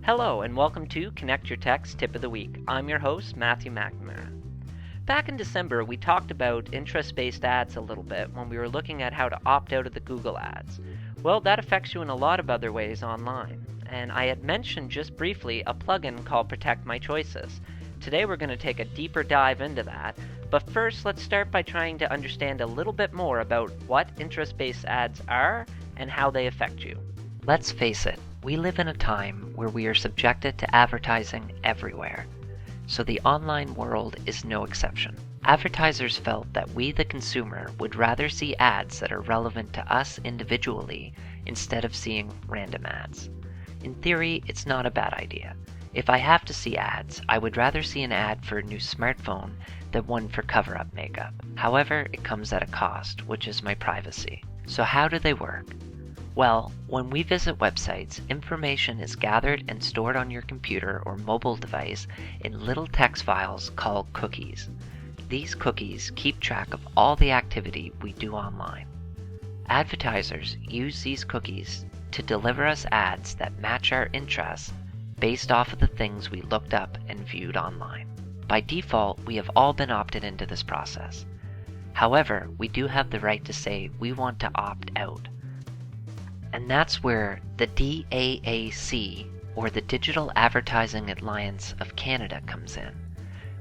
Hello, and welcome to Connect Your Text Tip of the Week. I'm your host, Matthew McNamara. Back in December, we talked about interest-based ads a little bit when we were looking at how to opt out of the Google ads. Well, that affects you in a lot of other ways online. And I had mentioned just briefly a plugin called Protect My Choices. Today we're going to take a deeper dive into that. But first, let's start by trying to understand a little bit more about what interest-based ads are and how they affect you. Let's face it, we live in a time where we are subjected to advertising everywhere. So the online world is no exception. Advertisers felt that we, the consumer, would rather see ads that are relevant to us individually instead of seeing random ads. In theory, it's not a bad idea. If I have to see ads, I would rather see an ad for a new smartphone than one for cover-up makeup. However, it comes at a cost, which is my privacy. So how do they work? Well, when we visit websites, information is gathered and stored on your computer or mobile device in little text files called cookies. These cookies keep track of all the activity we do online. Advertisers use these cookies to deliver us ads that match our interests based off of the things we looked up and viewed online. By default, we have all been opted into this process. However, we do have the right to say we want to opt out. And that's where the DAAC, or the Digital Advertising Alliance of Canada, comes in,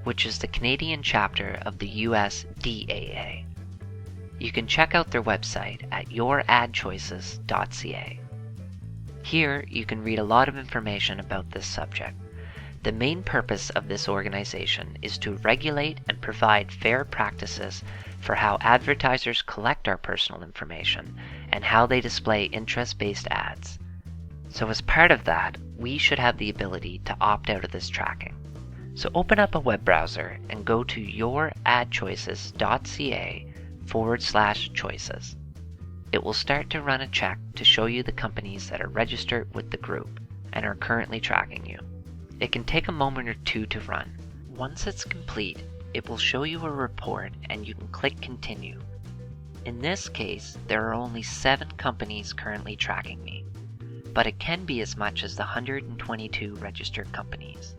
which is the Canadian chapter of the US DAA. You can check out their website at youradchoices.ca. Here, you can read a lot of information about this subject. The main purpose of this organization is to regulate and provide fair practices for how advertisers collect our personal information and how they display interest-based ads. So as part of that, we should have the ability to opt out of this tracking. So open up a web browser and go to youradchoices.ca/choices. It will start to run a check to show you the companies that are registered with the group and are currently tracking you. It can take a moment or two to run. Once it's complete, it will show you a report and you can click Continue. In this case, there are only 7 companies currently tracking me, but it can be as much as the 122 registered companies.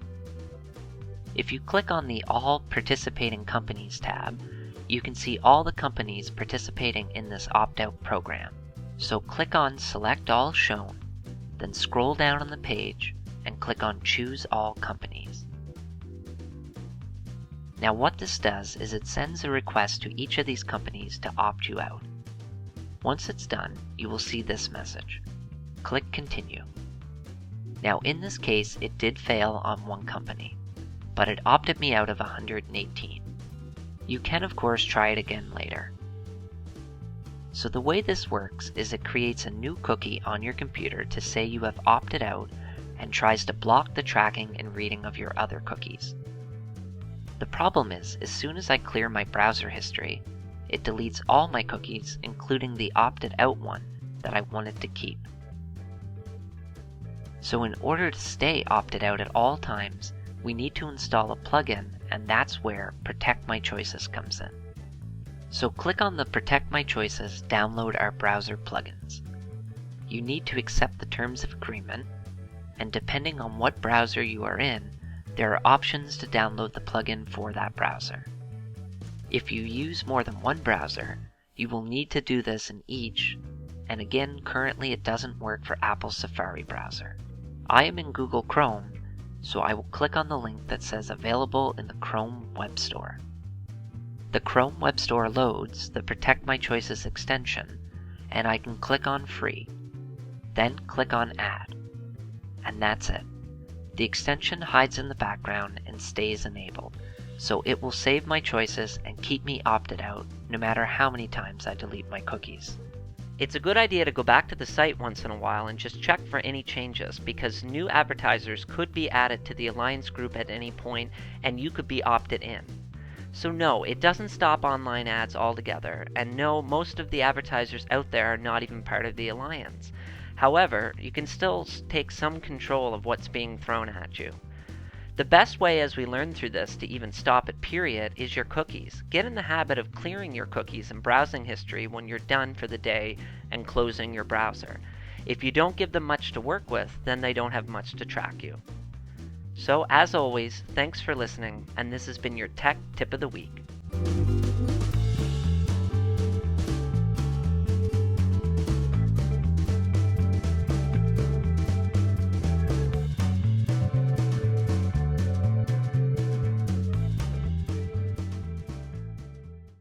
If you click on the All Participating Companies tab, you can see all the companies participating in this opt-out program. So click on Select All Shown, then scroll down on the page and click on Choose All Companies. Now what this does is it sends a request to each of these companies to opt you out. Once it's done, you will see this message. Click Continue. Now in this case, it did fail on one company, but it opted me out of 118. You can of course try it again later. So the way this works is it creates a new cookie on your computer to say you have opted out and tries to block the tracking and reading of your other cookies. The problem is, as soon as I clear my browser history, it deletes all my cookies, including the opted out one that I wanted to keep. So in order to stay opted out at all times, we need to install a plugin, and that's where Protect My Choices comes in. So click on the Protect My Choices Download Our Browser plugins. You need to accept the terms of agreement, and depending on what browser you are in, there are options to download the plugin for that browser. If you use more than one browser, you will need to do this in each, and again, currently it doesn't work for Apple's Safari browser. I am in Google Chrome, so I will click on the link that says Available in the Chrome Web Store. The Chrome Web Store loads the Protect My Choices extension, and I can click on Free. Then click on Add. And that's it. The extension hides in the background and stays enabled, so it will save my choices and keep me opted out no matter how many times I delete my cookies. It's a good idea to go back to the site once in a while and just check for any changes, because new advertisers could be added to the Alliance group at any point and you could be opted in. So no, it doesn't stop online ads altogether, and no, most of the advertisers out there are not even part of the Alliance. However, you can still take some control of what's being thrown at you. The best way, as we learned through this, to even stop it period is your cookies. Get in the habit of clearing your cookies and browsing history when you're done for the day and closing your browser. If you don't give them much to work with, then they don't have much to track you. So, as always, thanks for listening, and this has been your Tech Tip of the Week.